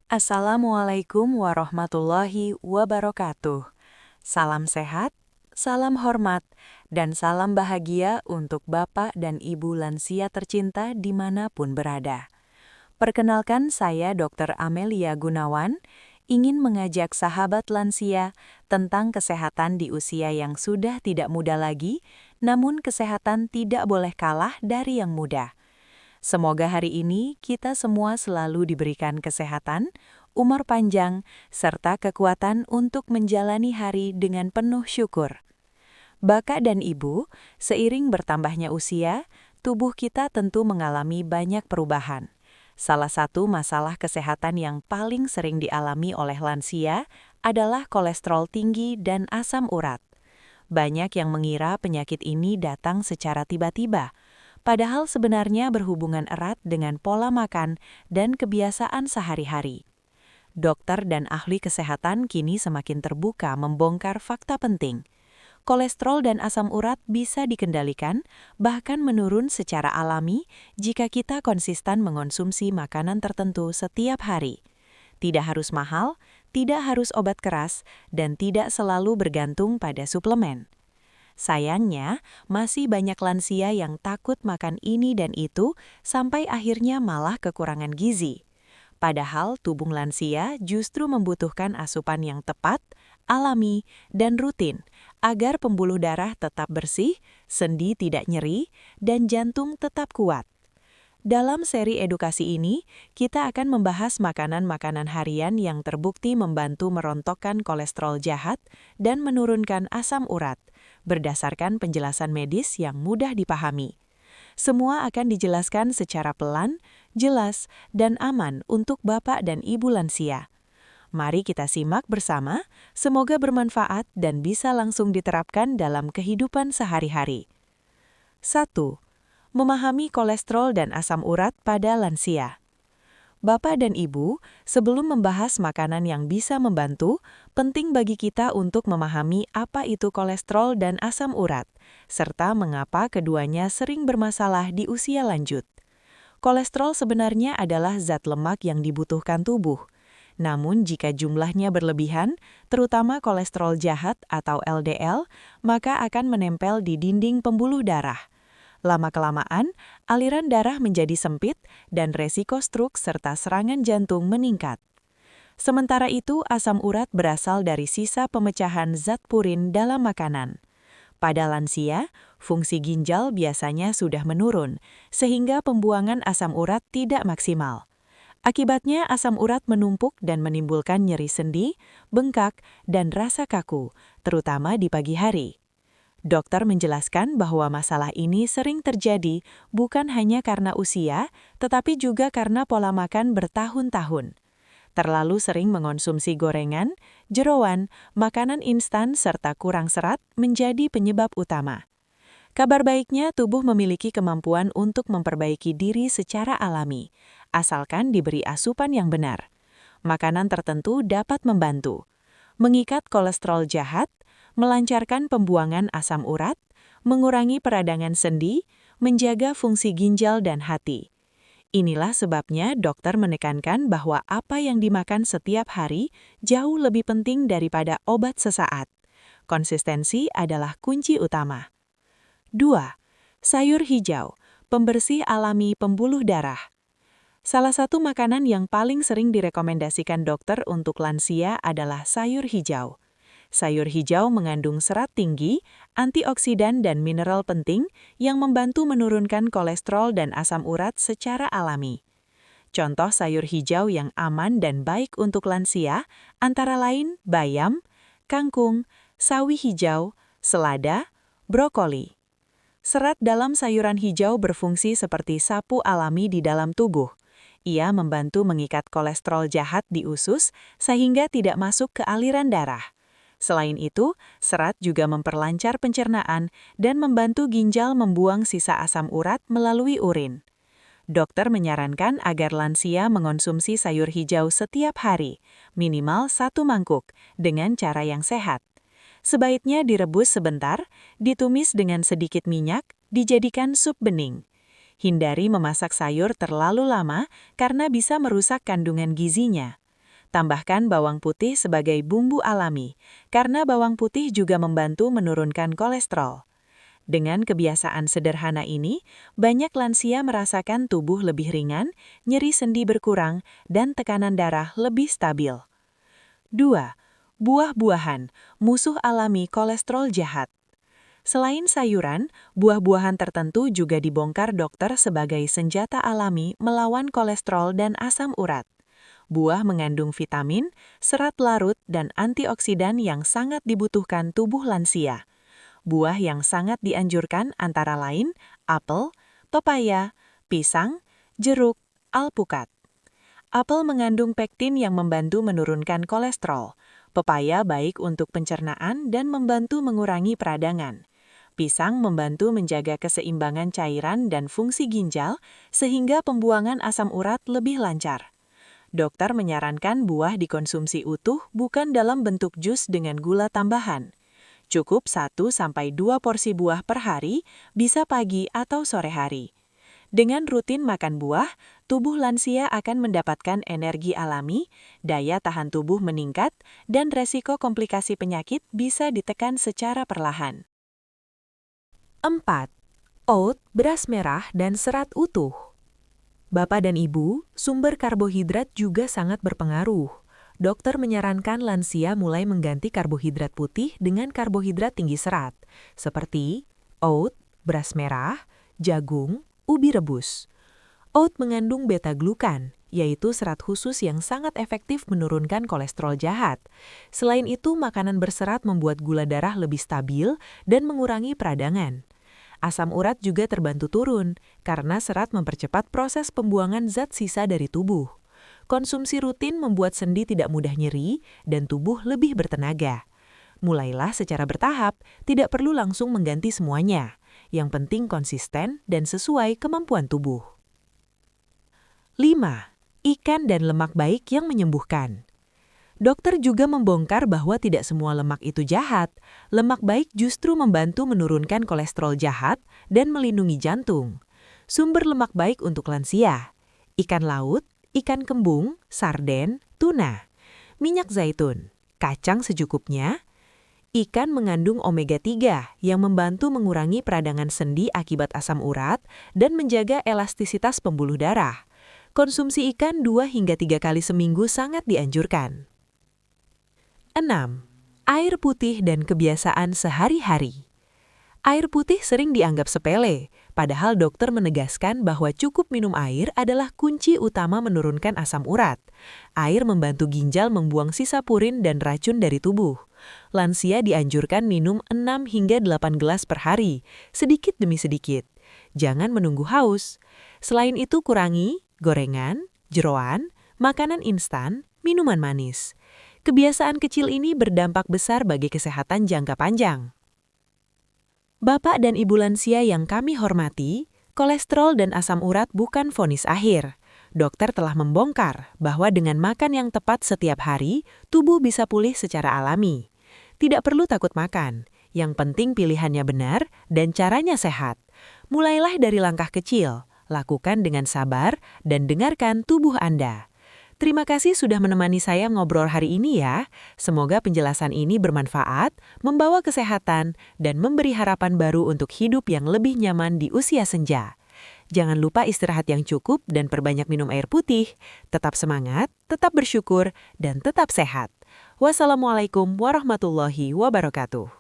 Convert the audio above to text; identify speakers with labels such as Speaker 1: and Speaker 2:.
Speaker 1: Assalamualaikum warahmatullahi wabarakatuh. Salam sehat, salam hormat, dan salam bahagia untuk Bapak dan Ibu lansia tercinta dimanapun berada. Perkenalkan saya Dr. Amelia Gunawan, ingin mengajak sahabat lansia tentang kesehatan di usia yang sudah tidak muda lagi, namun kesehatan tidak boleh kalah dari yang muda. Semoga hari ini kita semua selalu diberikan kesehatan, umur panjang, serta kekuatan untuk menjalani hari dengan penuh syukur. Bapak dan Ibu, seiring bertambahnya usia, tubuh kita tentu mengalami banyak perubahan. Salah satu masalah kesehatan yang paling sering dialami oleh lansia adalah kolesterol tinggi dan asam urat. Banyak yang mengira penyakit ini datang secara tiba-tiba, padahal sebenarnya berhubungan erat dengan pola makan dan kebiasaan sehari-hari. Dokter dan ahli kesehatan kini semakin terbuka membongkar fakta penting. Kolesterol dan asam urat bisa dikendalikan, bahkan menurun secara alami jika kita konsisten mengonsumsi makanan tertentu setiap hari. Tidak harus mahal, tidak harus obat keras, dan tidak selalu bergantung pada suplemen. Sayangnya, masih banyak lansia yang takut makan ini dan itu sampai akhirnya malah kekurangan gizi. Padahal tubuh lansia justru membutuhkan asupan yang tepat, alami, dan rutin agar pembuluh darah tetap bersih, sendi tidak nyeri, dan jantung tetap kuat. Dalam seri edukasi ini, kita akan membahas makanan-makanan harian yang terbukti membantu merontokkan kolesterol jahat dan menurunkan asam urat, berdasarkan penjelasan medis yang mudah dipahami. Semua akan dijelaskan secara pelan, jelas, dan aman untuk Bapak dan Ibu lansia. Mari kita simak bersama, semoga bermanfaat dan bisa langsung diterapkan dalam kehidupan sehari-hari. 1. Memahami kolesterol dan asam urat pada lansia. Bapak dan Ibu, sebelum membahas makanan yang bisa membantu, penting bagi kita untuk memahami apa itu kolesterol dan asam urat, serta mengapa keduanya sering bermasalah di usia lanjut. Kolesterol sebenarnya adalah zat lemak yang dibutuhkan tubuh. Namun jika jumlahnya berlebihan, terutama kolesterol jahat atau LDL, maka akan menempel di dinding pembuluh darah. Lama-kelamaan, aliran darah menjadi sempit dan resiko stroke serta serangan jantung meningkat. Sementara itu, asam urat berasal dari sisa pemecahan zat purin dalam makanan. Pada lansia, fungsi ginjal biasanya sudah menurun, sehingga pembuangan asam urat tidak maksimal. Akibatnya, asam urat menumpuk dan menimbulkan nyeri sendi, bengkak, dan rasa kaku, terutama di pagi hari. Dokter menjelaskan bahwa masalah ini sering terjadi bukan hanya karena usia, tetapi juga karena pola makan bertahun-tahun. Terlalu sering mengonsumsi gorengan, jeroan, makanan instan, serta kurang serat menjadi penyebab utama. Kabar baiknya, tubuh memiliki kemampuan untuk memperbaiki diri secara alami, asalkan diberi asupan yang benar. Makanan tertentu dapat membantu mengikat kolesterol jahat, melancarkan pembuangan asam urat, mengurangi peradangan sendi, menjaga fungsi ginjal dan hati. Inilah sebabnya dokter menekankan bahwa apa yang dimakan setiap hari jauh lebih penting daripada obat sesaat. Konsistensi adalah kunci utama. 2. Sayur hijau, pembersih alami pembuluh darah. Salah satu makanan yang paling sering direkomendasikan dokter untuk lansia adalah sayur hijau. Sayur hijau mengandung serat tinggi, antioksidan dan mineral penting yang membantu menurunkan kolesterol dan asam urat secara alami. Contoh sayur hijau yang aman dan baik untuk lansia antara lain bayam, kangkung, sawi hijau, selada, brokoli. Serat dalam sayuran hijau berfungsi seperti sapu alami di dalam tubuh. Ia membantu mengikat kolesterol jahat di usus sehingga tidak masuk ke aliran darah. Selain itu, serat juga memperlancar pencernaan dan membantu ginjal membuang sisa asam urat melalui urin. Dokter menyarankan agar lansia mengonsumsi sayur hijau setiap hari, minimal 1 mangkuk, dengan cara yang sehat. Sebaiknya direbus sebentar, ditumis dengan sedikit minyak, dijadikan sup bening. Hindari memasak sayur terlalu lama karena bisa merusak kandungan gizinya. Tambahkan bawang putih sebagai bumbu alami, karena bawang putih juga membantu menurunkan kolesterol. Dengan kebiasaan sederhana ini, banyak lansia merasakan tubuh lebih ringan, nyeri sendi berkurang, dan tekanan darah lebih stabil. 2. Buah-buahan, musuh alami kolesterol jahat. Selain sayuran, buah-buahan tertentu juga dibongkar dokter sebagai senjata alami melawan kolesterol dan asam urat. Buah mengandung vitamin, serat larut, dan antioksidan yang sangat dibutuhkan tubuh lansia. Buah yang sangat dianjurkan antara lain apel, pepaya, pisang, jeruk, alpukat. Apel mengandung pektin yang membantu menurunkan kolesterol. Pepaya baik untuk pencernaan dan membantu mengurangi peradangan. Pisang membantu menjaga keseimbangan cairan dan fungsi ginjal sehingga pembuangan asam urat lebih lancar. Dokter menyarankan buah dikonsumsi utuh bukan dalam bentuk jus dengan gula tambahan. Cukup 1-2 porsi buah per hari, bisa pagi atau sore hari. Dengan rutin makan buah, tubuh lansia akan mendapatkan energi alami, daya tahan tubuh meningkat, dan resiko komplikasi penyakit bisa ditekan secara perlahan. 4. Oat, beras merah, dan serat utuh. Bapak dan Ibu, sumber karbohidrat juga sangat berpengaruh. Dokter menyarankan lansia mulai mengganti karbohidrat putih dengan karbohidrat tinggi serat, seperti oat, beras merah, jagung, ubi rebus. Oat mengandung beta-glukan, yaitu serat khusus yang sangat efektif menurunkan kolesterol jahat. Selain itu, makanan berserat membuat gula darah lebih stabil dan mengurangi peradangan. Asam urat juga terbantu turun, karena serat mempercepat proses pembuangan zat sisa dari tubuh. Konsumsi rutin membuat sendi tidak mudah nyeri dan tubuh lebih bertenaga. Mulailah secara bertahap, tidak perlu langsung mengganti semuanya. Yang penting konsisten dan sesuai kemampuan tubuh. 5. Ikan dan lemak baik yang menyembuhkan. Dokter juga membongkar bahwa tidak semua lemak itu jahat. Lemak baik justru membantu menurunkan kolesterol jahat dan melindungi jantung. Sumber lemak baik untuk lansia: ikan laut, ikan kembung, sarden, tuna, minyak zaitun, kacang secukupnya. Ikan mengandung omega-3 yang membantu mengurangi peradangan sendi akibat asam urat dan menjaga elastisitas pembuluh darah. Konsumsi ikan 2-3 kali seminggu sangat dianjurkan. 6. Air putih dan kebiasaan sehari-hari. Air putih sering dianggap sepele, padahal dokter menegaskan bahwa cukup minum air adalah kunci utama menurunkan asam urat. Air membantu ginjal membuang sisa purin dan racun dari tubuh. Lansia dianjurkan minum 6-8 gelas per hari, sedikit demi sedikit. Jangan menunggu haus. Selain itu kurangi gorengan, jeroan, makanan instan, minuman manis. Kebiasaan kecil ini berdampak besar bagi kesehatan jangka panjang. Bapak dan Ibu lansia yang kami hormati, kolesterol dan asam urat bukan vonis akhir. Dokter telah membongkar bahwa dengan makan yang tepat setiap hari, tubuh bisa pulih secara alami. Tidak perlu takut makan, yang penting pilihannya benar dan caranya sehat. Mulailah dari langkah kecil, lakukan dengan sabar, dan dengarkan tubuh Anda. Terima kasih sudah menemani saya ngobrol hari ini ya. Semoga penjelasan ini bermanfaat, membawa kesehatan, dan memberi harapan baru untuk hidup yang lebih nyaman di usia senja. Jangan lupa istirahat yang cukup dan perbanyak minum air putih. Tetap semangat, tetap bersyukur, dan tetap sehat. Wassalamualaikum warahmatullahi wabarakatuh.